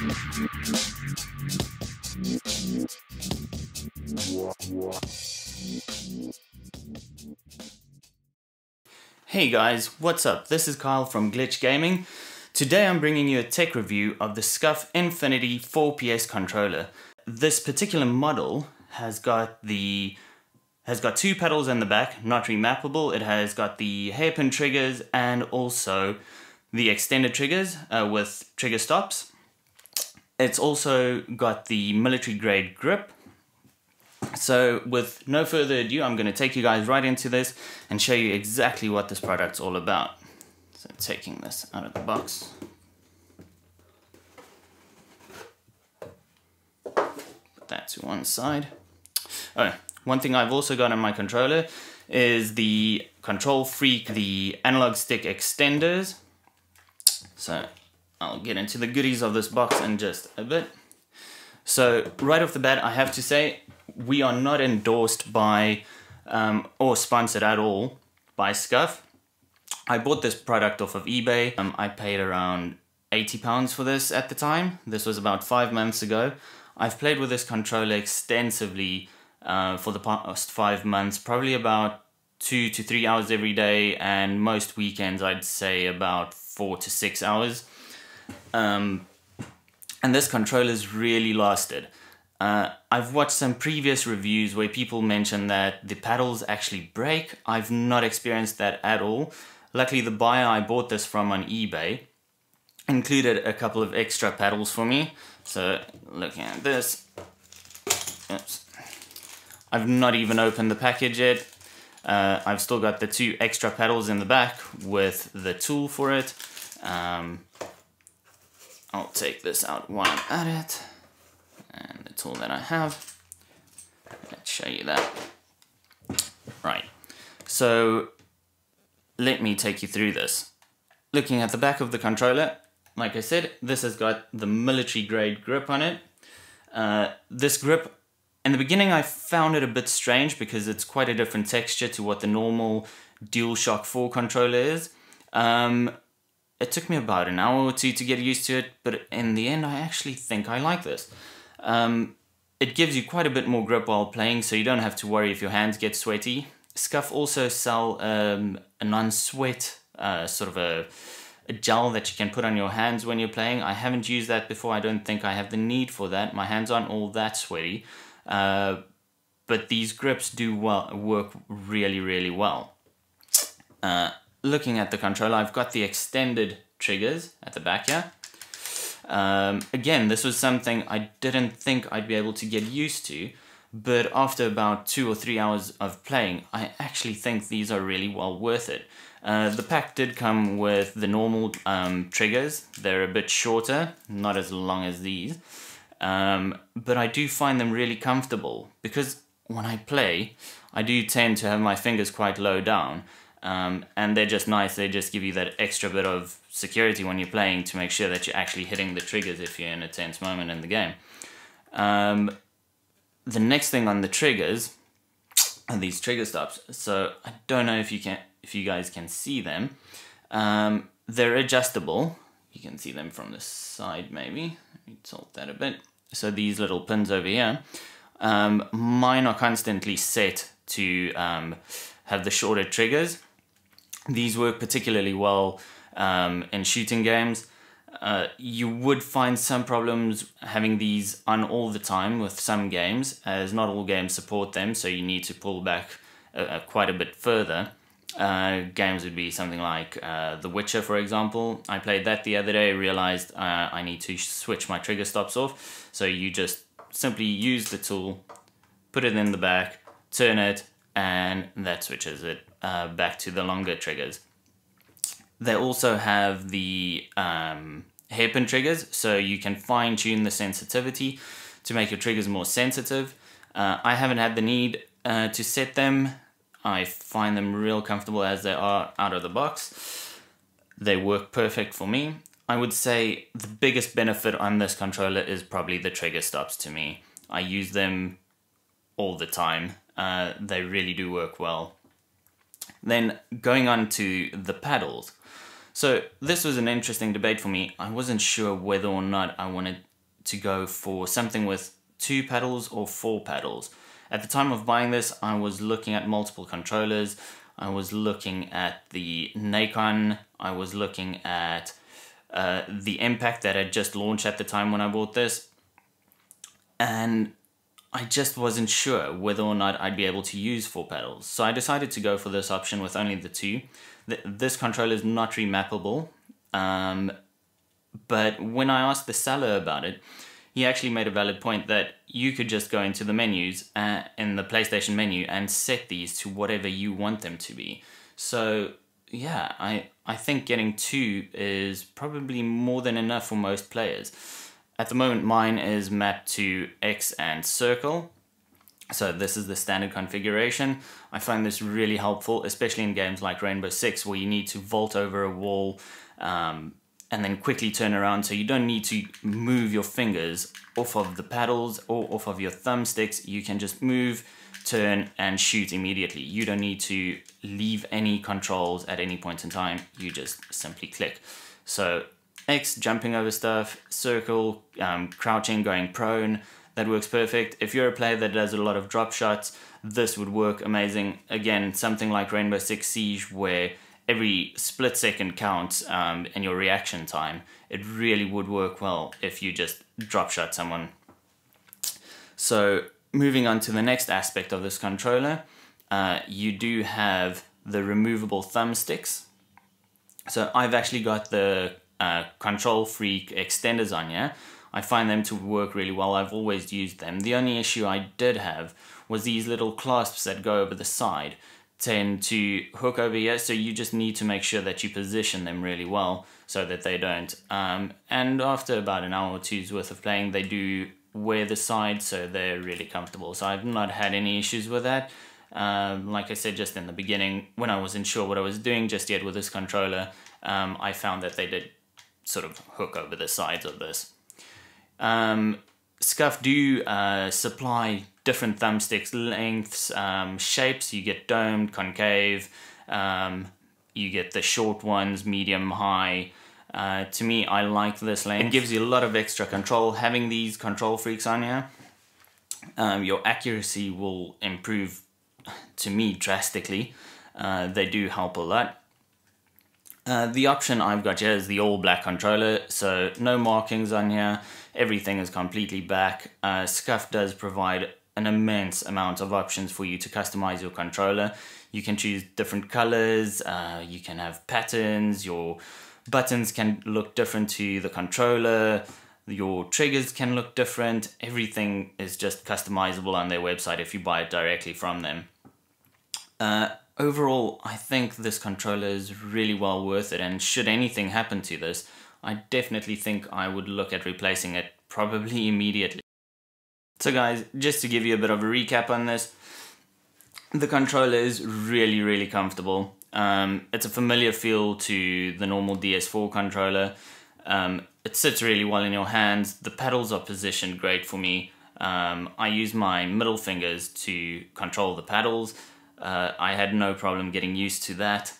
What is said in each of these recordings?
Hey guys, what's up? This is Kyle from Glitch Gaming. Today I'm bringing you a tech review of the Scuf Infinity 4PS controller. This particular model has got two pedals in the back, not remappable. It has got the hairpin triggers and also the extended triggers with trigger stops. It's also got the military grade grip. So with no further ado, I'm going to take you guys right into this and show you exactly what this product's all about. So taking this out of the box. Put that to one side. Oh, one thing I've also got on my controller is the Kontrol Freeks, the analog stick extenders. So I'll get into the goodies of this box in just a bit. So right off the bat, I have to say, we are not endorsed by or sponsored at all by Scuf. I bought this product off of eBay. I paid around £80 for this at the time. This was about 5 months ago. I've played with this controller extensively for the past 5 months, probably about 2 to 3 hours every day, and most weekends I'd say about 4 to 6 hours. And this controller's really lasted. I've watched some previous reviews where people mention that the paddles actually break. I've not experienced that at all. Luckily, the buyer I bought this from on eBay included a couple of extra paddles for me. So looking at this, oops, I've not even opened the package yet. I've still got the 2 extra paddles in the back with the tool for it. I'll take this out while I'm at it. And the tool that I have. Let's show you that. Right. So let me take you through this. Looking at the back of the controller, like I said, this has got the military grade grip on it. This grip, in the beginning I found it a bit strange because it's quite a different texture to what the normal DualShock 4 controller is. It took me about an hour or two to get used to it, but in the end I actually think I like this. It gives you quite a bit more grip while playing, so you don't have to worry if your hands get sweaty. Scuf also sell a non-sweat sort of a gel that you can put on your hands when you're playing. I haven't used that before. I don't think I have the need for that. My hands aren't all that sweaty, but these grips do work really, really well. Looking at the controller, I've got the extended triggers at the back here. Again, this was something I didn't think I'd be able to get used to, but after about 2 or 3 hours of playing, I actually think these are really well worth it. The pack did come with the normal triggers. They're a bit shorter, not as long as these, but I do find them really comfortable because when I play, I do tend to have my fingers quite low down. And they're just nice. They just give you that extra bit of security when you're playing to make sure that you're actually hitting the triggers if you're in a tense moment in the game. The next thing on the triggers are these trigger stops. So I don't know if you guys can see them. They're adjustable. You can see them from the side maybe. Let me tilt that a bit. So these little pins over here, mine are constantly set to have the shorter triggers. These work particularly well in shooting games. You would find some problems having these on all the time with some games, as not all games support them, so you need to pull back quite a bit further. Games would be something like The Witcher, for example. I played that the other day, realized I need to switch my trigger stops off, so you just simply use the tool, put it in the back, turn it, and that switches it back to the longer triggers. They also have the hairpin triggers, so you can fine-tune the sensitivity to make your triggers more sensitive. I haven't had the need to set them. I find them real comfortable as they are out of the box. They work perfect for me. I would say the biggest benefit on this controller is probably the trigger stops to me. I use them all the time. They really do work well. Then going on to the paddles. So this was an interesting debate for me. I wasn't sure whether or not I wanted to go for something with 2 pedals or 4 pedals. At the time of buying this, I was looking at multiple controllers. I was looking at the Nacon. I was looking at the Impact that had just launched at the time when I bought this. And I just wasn't sure whether or not I'd be able to use 4 pedals. So I decided to go for this option with only the 2. This controller is not remappable. But when I asked the seller about it, he actually made a valid point that you could just go into the menus in the PlayStation menu and set these to whatever you want them to be. So yeah, I think getting 2 is probably more than enough for most players. At the moment, mine is mapped to X and circle. So this is the standard configuration. I find this really helpful, especially in games like Rainbow Six, where you need to vault over a wall and then quickly turn around, so you don't need to move your fingers off of the paddles or off of your thumbsticks. You can just move, turn, and shoot immediately. You don't need to leave any controls at any point in time. You just simply click. So X, jumping over stuff, circle, crouching, going prone, that works perfect. If you're a player that does a lot of drop shots, this would work amazing. Again, something like Rainbow Six Siege, where every split second counts in your reaction time. It really would work well if you just drop shot someone. So moving on to the next aspect of this controller, you do have the removable thumbsticks. So I've actually got the Kontrol Freeks extenders on here. I find them to work really well. I've always used them. The only issue I did have was these little clasps that go over the side tend to hook over here, so you just need to make sure that you position them really well so that they don't. And after about an hour or two's worth of playing, they do wear the side, so they're really comfortable. So I've not had any issues with that. Like I said just in the beginning, when I wasn't sure what I was doing just yet with this controller, I found that they did sort of hook over the sides of this. Scuf do supply different thumbsticks lengths, shapes. You get domed, concave, you get the short ones, medium, high. To me, I like this length. It gives you a lot of extra control. Having these Kontrol Freeks on here, your accuracy will improve, to me, drastically. They do help a lot. The option I've got here is the all black controller, so no markings on here. Everything is completely black. Scuf does provide an immense amount of options for you to customize your controller. You can choose different colors, you can have patterns, your buttons can look different to the controller, your triggers can look different. Everything is just customizable on their website if you buy it directly from them. Overall, I think this controller is really well worth it, and should anything happen to this, I definitely think I would look at replacing it probably immediately. So guys, just to give you a bit of a recap on this, the controller is really comfortable. It's a familiar feel to the normal DS4 controller. It sits really well in your hands. The pedals are positioned great for me. I use my middle fingers to control the pedals. I had no problem getting used to that.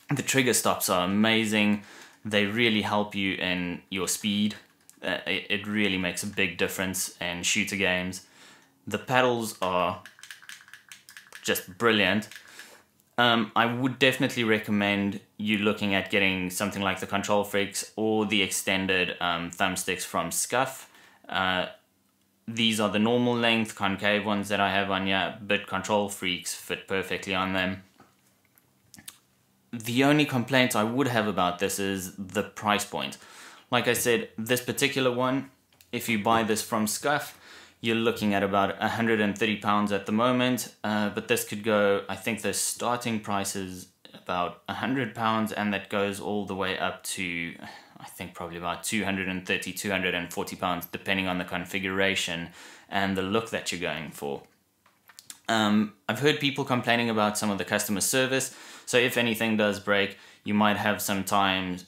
The trigger stops are amazing. They really help you in your speed. It really makes a big difference in shooter games. The pedals are just brilliant. I would definitely recommend you looking at getting something like the Kontrol Freeks or the extended thumbsticks from Scuf. These are the normal length concave ones that I have on here, but Kontrol Freeks fit perfectly on them. The only complaint I would have about this is the price point. Like I said, this particular one, if you buy this from Scuf, you're looking at about £130 at the moment, but this could go, I think the starting price is about £100, and that goes all the way up to, I think probably about £230, £240, depending on the configuration and the look that you're going for. I've heard people complaining about some of the customer service, so if anything does break, you might have some time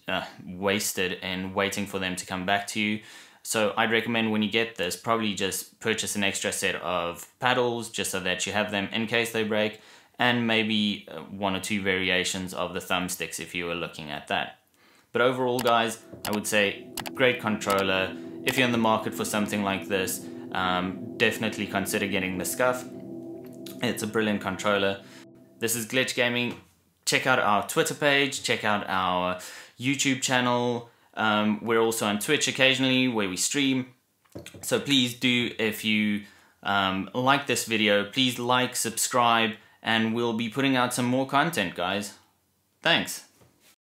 wasted in waiting for them to come back to you. So I'd recommend when you get this, probably just purchase an extra set of paddles just so that you have them in case they break, and maybe 1 or 2 variations of the thumbsticks if you were looking at that. But overall guys, I would say great controller. if you're in the market for something like this, definitely consider getting the Scuf. It's a brilliant controller. This is Glitch Gaming. Check out our Twitter page, check out our YouTube channel. We're also on Twitch occasionally where we stream. So please do, if you like this video, please like, subscribe, and we'll be putting out some more content, guys. Thanks.